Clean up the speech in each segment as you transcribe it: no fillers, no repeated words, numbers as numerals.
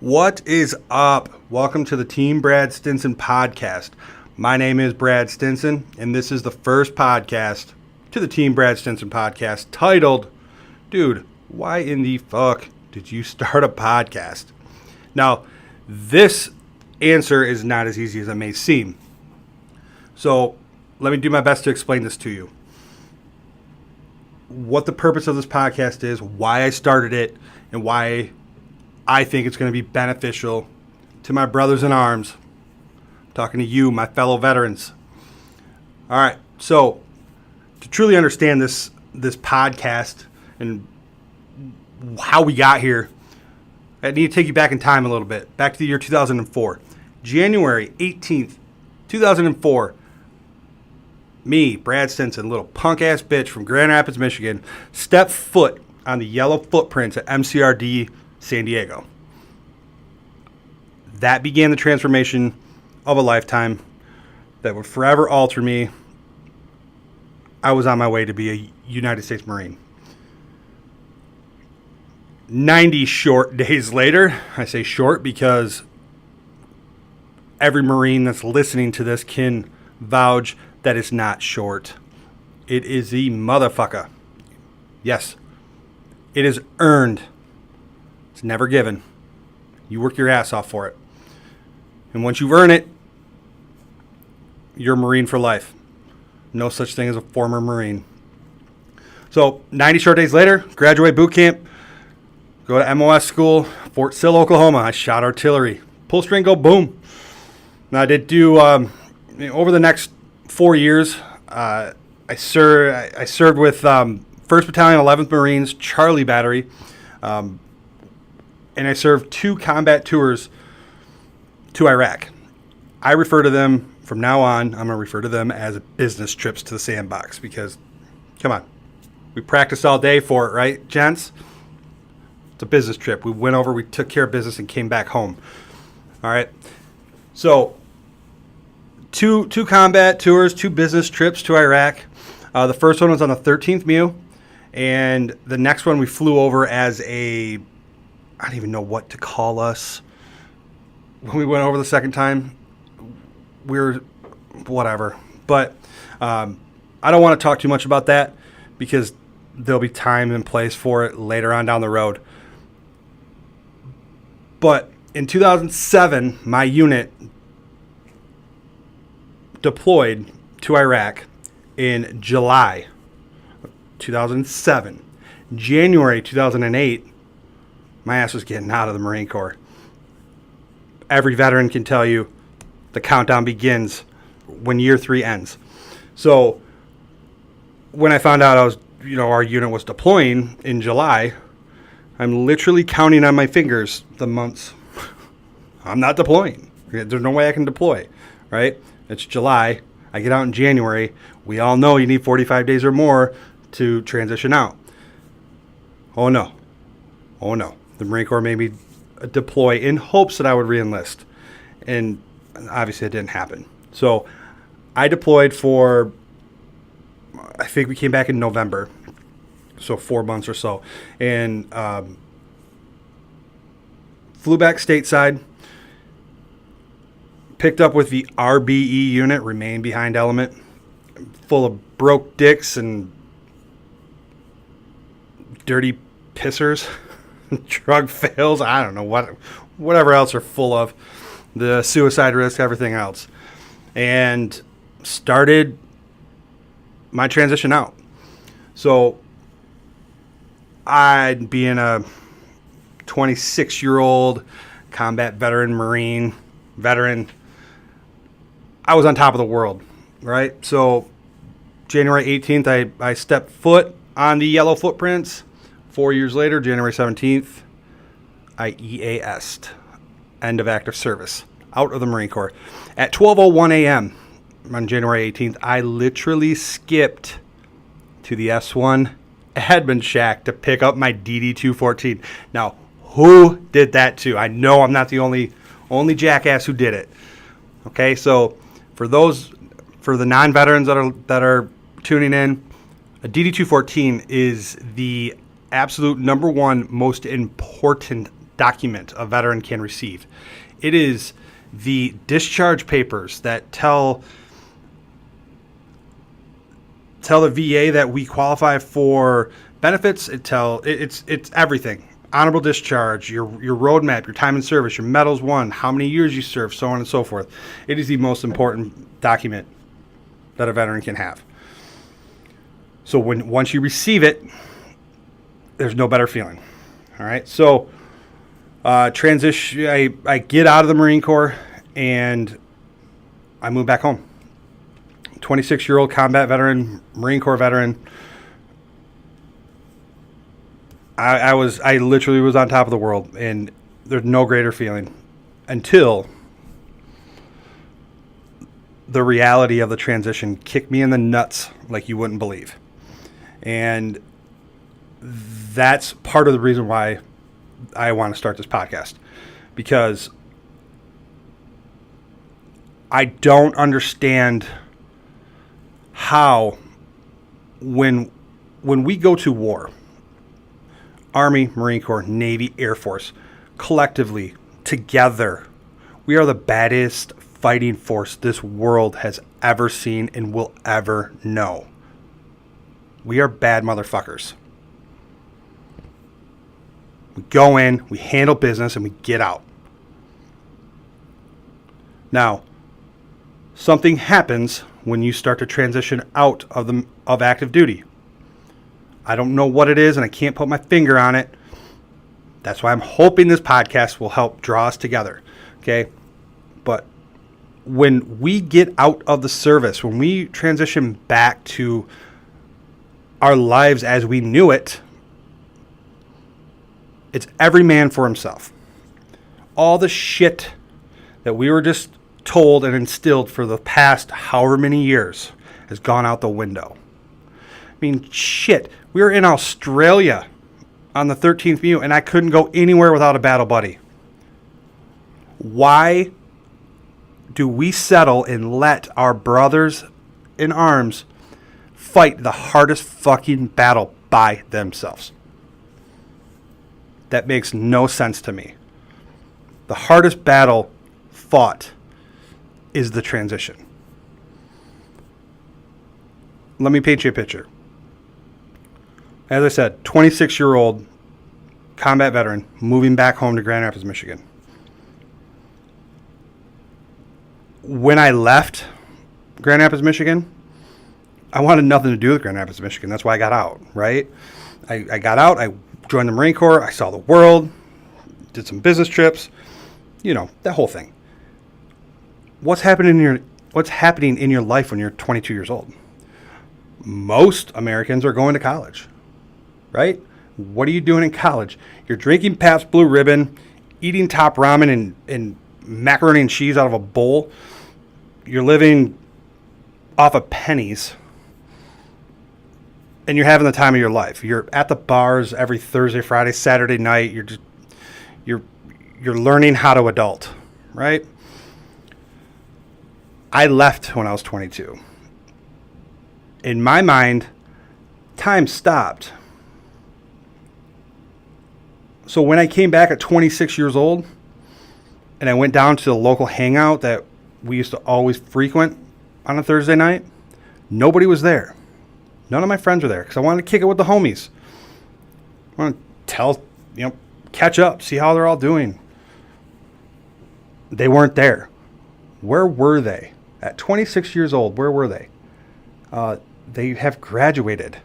What is up? Welcome to the Team Brad Stinson podcast. My name is Brad Stinson, and this is the first podcast to the Team Brad Stinson podcast titled, Dude, why in the fuck did you start a podcast? Now, this answer is not as easy as it may seem. So, let me do my best to explain this to you. What the purpose of this podcast is, why I started it, and why I think it's going to be beneficial to my brothers in arms. I'm talking to you, my fellow veterans. All right, so to truly understand this podcast and how we got here, I need to take you back in time a little bit, back to the year 2004. January 18th, 2004, me, Brad Stinson, little punk-ass bitch from Grand Rapids, Michigan, stepped foot on the yellow footprints at MCRD San Diego. That began the transformation of a lifetime that would forever alter me. I was on my way to be a United States Marine. 90 short days later, I say short because every Marine that's listening to this can vouch that it's not short. It is the motherfucker. Yes, it is earned. It's never given. You work your ass off for it. And once you've earned it, you're a Marine for life. No such thing as a former Marine. So 90 short days later, graduate boot camp, go to MOS school, Fort Sill, Oklahoma. I shot artillery. Pull string, go boom. Now I did do, over the next 4 years, I served with 1st Battalion, 11th Marines, Charlie Battery. And I served 2 combat tours to Iraq. I refer to them, from now on, I'm going to refer to them as business trips to the sandbox because, come on, we practiced all day for it, right, gents? It's a business trip. We went over, we took care of business, and came back home. All right? So, two combat tours, 2 business trips to Iraq. The first one was on the 13th MEU, and the next one we flew over as I don't even know what to call us. When we went over the second time, we were whatever. But I don't want to talk too much about that because there'll be time and place for it later on down the road. But in 2007, my unit deployed to Iraq in July of 2007. January 2008, my ass was getting out of the Marine Corps. Every veteran can tell you the countdown begins when year 3 ends. So when I found out our unit was deploying in July, I'm literally counting on my fingers the months. I'm not deploying. There's no way I can deploy, right? It's July. I get out in January. We all know you need 45 days or more to transition out. Oh no. The Marine Corps made me deploy in hopes that I would re-enlist. And obviously it didn't happen. So I deployed for, I think we came back in November. So 4 months or so. And flew back stateside. Picked up with the RBE unit, Remain Behind Element. Full of broke dicks and dirty pissers. Drug fails, I don't know, whatever else are full of, the suicide risk, everything else. And started my transition out. So I'd being a 26-year-old combat veteran, Marine veteran, I was on top of the world, right? So January 18th, I stepped foot on the yellow footprints. 4 years later, January 17th, I EAS'd, end of active service, out of the Marine Corps. At 12:01 a.m. on January 18th, I literally skipped to the S1 Edmund Shack to pick up my DD-214. Now, who did that too? I know I'm not the only jackass who did it. Okay, so for the non-veterans that are tuning in, a DD-214 is the absolute number one most important document a veteran can receive. It is the discharge papers that tell the VA that we qualify for benefits. It's everything. Honorable discharge, your roadmap, your time in service, your medals won, how many years you served, so on and so forth. It is the most important document that a veteran can have. So once you receive it, there's no better feeling. All right. So transition. I get out of the Marine Corps and I move back home. 26-year-old combat veteran, Marine Corps veteran. I literally was on top of the world, and there's no greater feeling until the reality of the transition kicked me in the nuts like you wouldn't believe. And that's part of the reason why I want to start this podcast, because I don't understand how when we go to war, Army, Marine Corps, Navy, Air Force, collectively, together, we are the baddest fighting force this world has ever seen and will ever know. We are bad motherfuckers. We go in, we handle business, and we get out. Now, something happens when you start to transition out of active duty. I don't know what it is, and I can't put my finger on it. That's why I'm hoping this podcast will help draw us together. Okay? But when we get out of the service, when we transition back to our lives as we knew it, it's every man for himself. All the shit that we were just told and instilled for the past however many years has gone out the window. I mean, shit. We were in Australia on the 13th MEU, and I couldn't go anywhere without a battle buddy. Why do we settle and let our brothers in arms fight the hardest fucking battle by themselves? That makes no sense to me. The hardest battle fought is the transition. Let me paint you a picture. As I said, 26-year-old combat veteran moving back home to Grand Rapids, Michigan. When I left Grand Rapids, Michigan, I wanted nothing to do with Grand Rapids, Michigan. That's why I got out, right? I got out. I joined the Marine Corps. I saw the world, did some business trips, that whole thing. What's happening in your life when you're 22 years old? Most Americans are going to college, right? What are you doing in college? You're drinking Pabst Blue Ribbon, eating top ramen and macaroni and cheese out of a bowl. You're living off of pennies, and you're having the time of your life. You're at the bars every Thursday, Friday, Saturday night. You're learning how to adult, right? I left when I was 22. In my mind, time stopped. So when I came back at 26 years old and I went down to the local hangout that we used to always frequent on a Thursday night, nobody was there. None of my friends were there because I wanted to kick it with the homies. I want to catch up, see how they're all doing. They weren't there. Where were they? At 26 years old, where were they? They have graduated.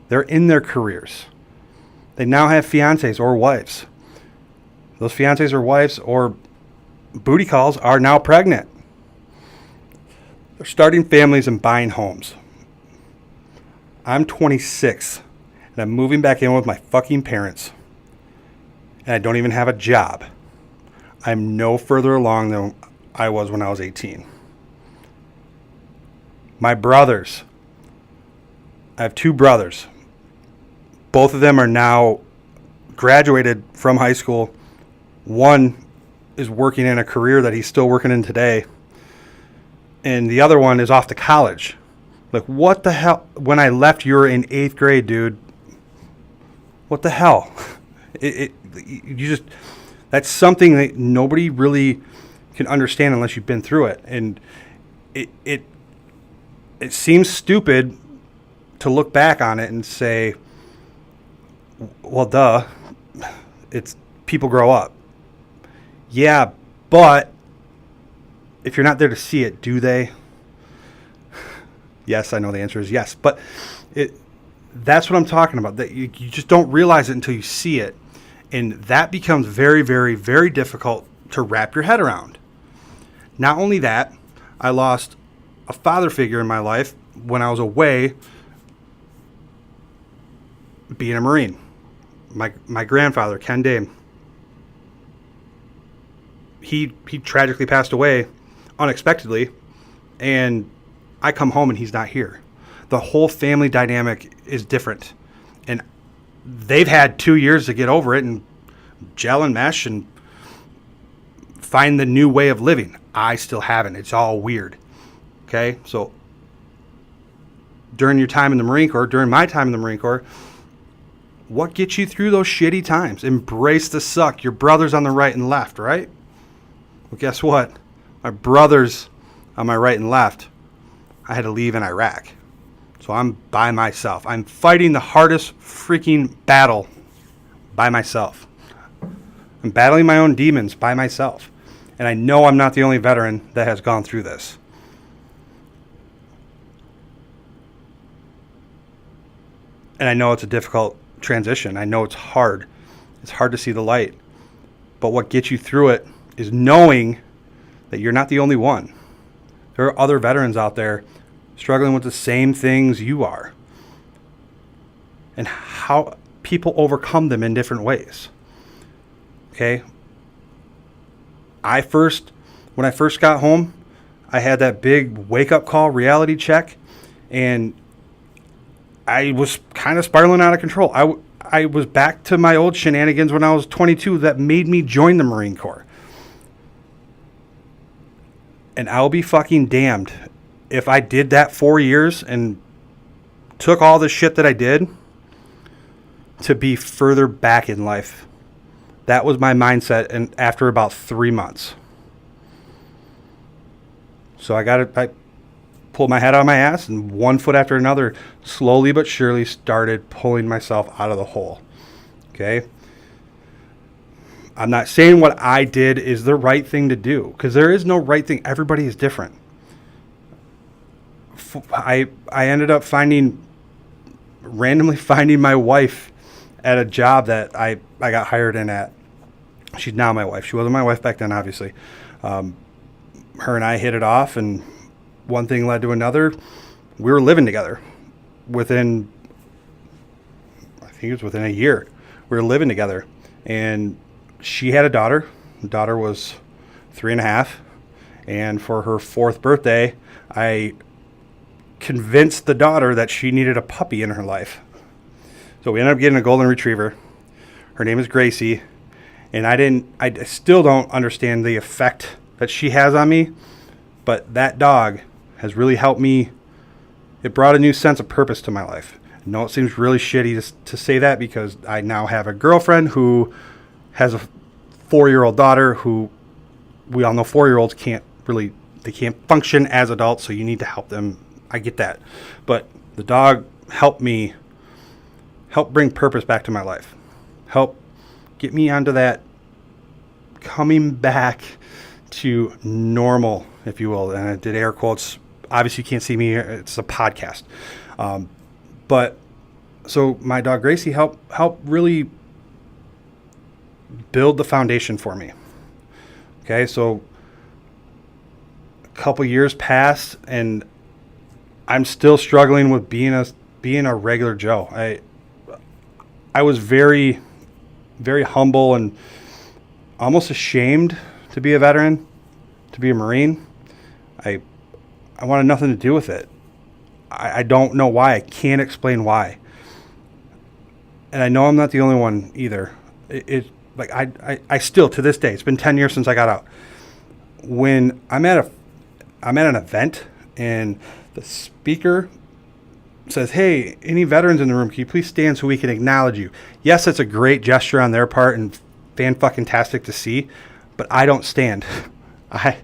They're in their careers. They now have fiancés or wives. Those fiancés or wives or booty calls are now pregnant. They're starting families and buying homes. I'm 26, and I'm moving back in with my fucking parents, and I don't even have a job. I'm no further along than I was when I was 18. My brothers, I have two brothers. Both of them are now graduated from high school. One is working in a career that he's still working in today. And the other one is off to college. Like, what the hell? When I left, you were in 8th grade, dude. What the hell? That's something that nobody really can understand unless you've been through it. And it seems stupid to look back on it and say, well, duh, it's people grow up. Yeah, but if you're not there to see it, do they? Yes, I know the answer is yes, but that's what I'm talking about. That you just don't realize it until you see it, and that becomes very, very, very difficult to wrap your head around. Not only that, I lost a father figure in my life when I was away being a Marine. My grandfather, Ken Dame, he tragically passed away unexpectedly, and I come home and he's not here. The whole family dynamic is different, and they've had 2 years to get over it and gel and mesh and find the new way of living. I still haven't. It's all weird. Okay, so during your time in the Marine Corps, during my time in the Marine Corps, what gets you through those shitty times? Embrace the suck. Your brother's on the right and left, right? Well, guess what? My brother's on my right and left. I had to leave in Iraq. So I'm by myself. I'm fighting the hardest freaking battle by myself. I'm battling my own demons by myself. And I know I'm not the only veteran that has gone through this. And I know it's a difficult transition. I know it's hard. It's hard to see the light. But what gets you through it is knowing that you're not the only one. There are other veterans out there struggling with the same things you are. And how people overcome them in different ways. Okay? When I first got home, I had that big wake-up call reality check, and I was kind of spiraling out of control. I was back to my old shenanigans when I was 22 that made me join the Marine Corps. And I'll be fucking damned if I did that 4 years and took all the shit that I did to be further back in life. That was my mindset, and after about 3 months. So I pulled my head out of my ass, and one foot after another, slowly but surely started pulling myself out of the hole. Okay? I'm not saying what I did is the right thing to do, because there is no right thing. Everybody is different. I ended up randomly finding my wife at a job that I got hired in at. She's now my wife. She wasn't my wife back then, obviously. Her and I hit it off, and one thing led to another. We were living together I think it was within a year. We were living together, and she had a daughter. The daughter was 3.5, and for her 4th birthday, I convinced the daughter that she needed a puppy in her life. So we ended up getting a golden retriever. Her name is Gracie, and I still don't understand the effect that she has on me, but that dog has really helped me. It brought a new sense of purpose to my life. I know it seems really shitty to say that, because I now have a girlfriend who has a 4-year-old daughter who, we all know 4-year-olds can't function as adults, so you need to help them. I get that. But the dog helped bring purpose back to my life. Help get me onto that coming back to normal, if you will. And I did air quotes. Obviously, you can't see me. It's a podcast. But so my dog Gracie helped really build the foundation for me. Okay, so a couple years passed, and I'm still struggling with being a regular Joe. I was very, very humble and almost ashamed to be a veteran, to be a Marine. I wanted nothing to do with it. I don't know why. I can't explain why. And I know I'm not the only one either. I still, to this day, it's been 10 years since I got out. When I'm at an event and the speaker says, "Hey, any veterans in the room, can you please stand so we can acknowledge you?" Yes, that's a great gesture on their part, and fan-fucking-tastic to see, but I don't stand. I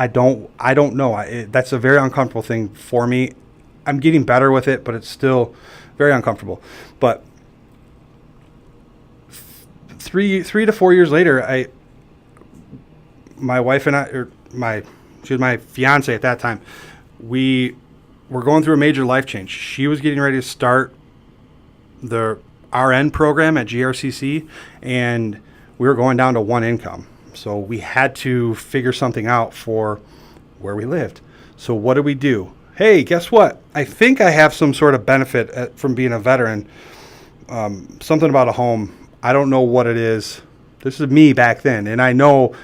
don't know. That's a very uncomfortable thing for me. I'm getting better with it, but it's still very uncomfortable. But 3 to 4 years later, my wife and she was my fiance at that time. We were going through a major life change. She was getting ready to start the RN program at GRCC, and we were going down to one income. So we had to figure something out for where we lived. So what did we do? Hey, guess what? I think I have some sort of benefit from being a veteran. Something about a home. I don't know what it is. This is me back then. And I know,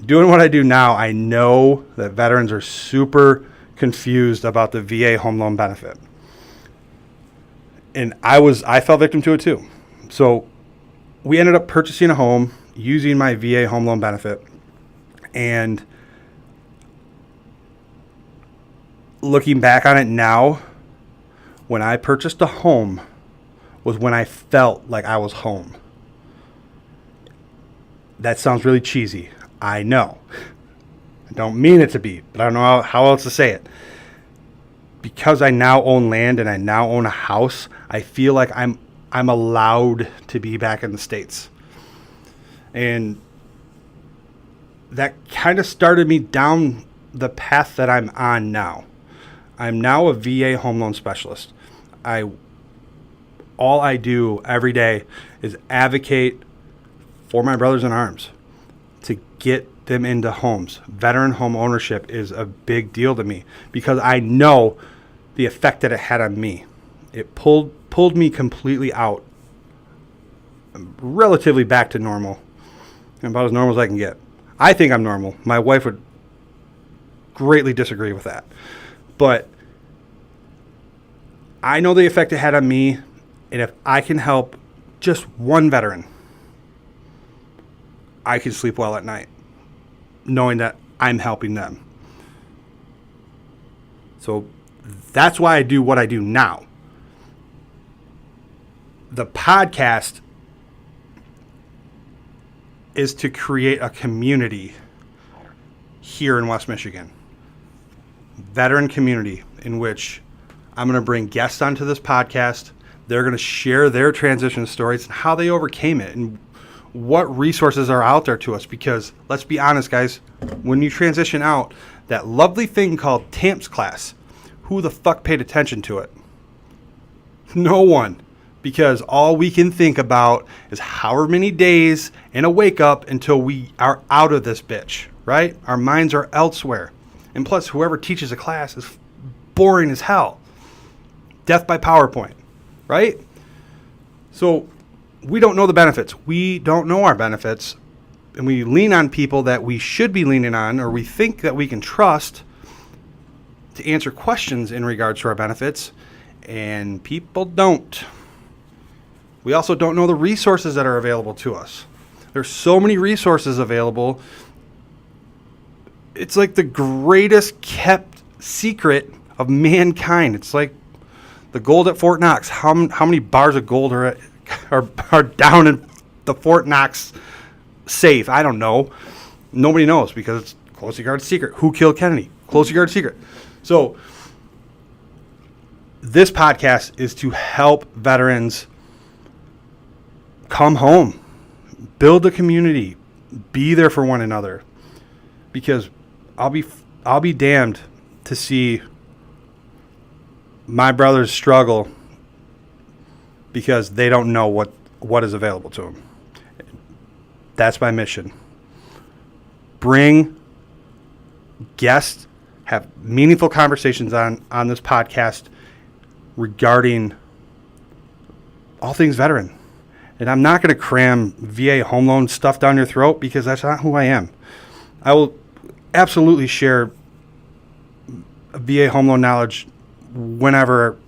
doing what I do now, I know that veterans are super confused about the VA home loan benefit. And I fell victim to it too. So we ended up purchasing a home using my VA home loan benefit. And looking back on it now, when I purchased a home was when I felt like I was home. That sounds really cheesy. I know. I don't mean it to be, but I don't know how else to say it. Because I now own land and I now own a house, I feel like I'm allowed to be back in the States. And that kind of started me down the path that I'm on now. I'm now a VA home loan specialist. All I do every day is advocate for my brothers in arms to get them into homes. Veteran home ownership is a big deal to me because I know the effect that it had on me. It pulled me completely out, relatively back to normal, about as normal as I can get. I think I'm normal. My wife would greatly disagree with that. But I know the effect it had on me, and if I can help just one veteran, I can sleep well at night, knowing that I'm helping them. So that's why I do what I do now. The podcast is to create a community here in West Michigan. Veteran community in which I'm going to bring guests onto this podcast. They're going to share their transition stories and how they overcame it and what resources are out there to us. Because let's be honest, guys, when you transition out, that lovely thing called TAMPS class, who the fuck paid attention to it? No one. Because all we can think about is however many days and a wake up until we are out of this bitch, right? Our minds are elsewhere. And plus, whoever teaches a class is boring as hell. Death by PowerPoint, right? So we don't know the benefits. We don't know our benefits. And we lean on people that we should be leaning on, or we think that we can trust to answer questions in regards to our benefits. And people don't. We also don't know the resources that are available to us. There's so many resources available. It's like the greatest kept secret of mankind. It's like the gold at Fort Knox. How many bars of gold are down in the Fort Knox safe? I don't know. Nobody knows because it's closely guarded secret. Who killed Kennedy? Closely guarded secret. So this podcast is to help veterans come home, build a community, be there for one another. Because I'll be damned to see my brothers struggle because they don't know what is available to them. That's my mission. Bring guests, have meaningful conversations on this podcast regarding all things veteran. And I'm not going to cram VA home loan stuff down your throat because that's not who I am. I will absolutely share VA home loan knowledge whenever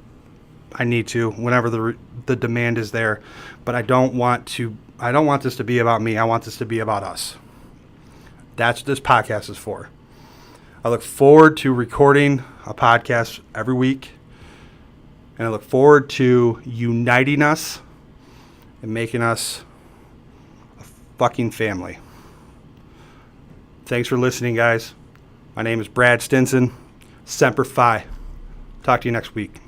I need to, whenever the demand is there. But I don't want this to be about me. I want this to be about us. That's what this podcast is for. I look forward to recording a podcast every week. And I look forward to uniting us and making us a fucking family. Thanks for listening, guys. My name is Brad Stinson. Semper Fi. Talk to you next week.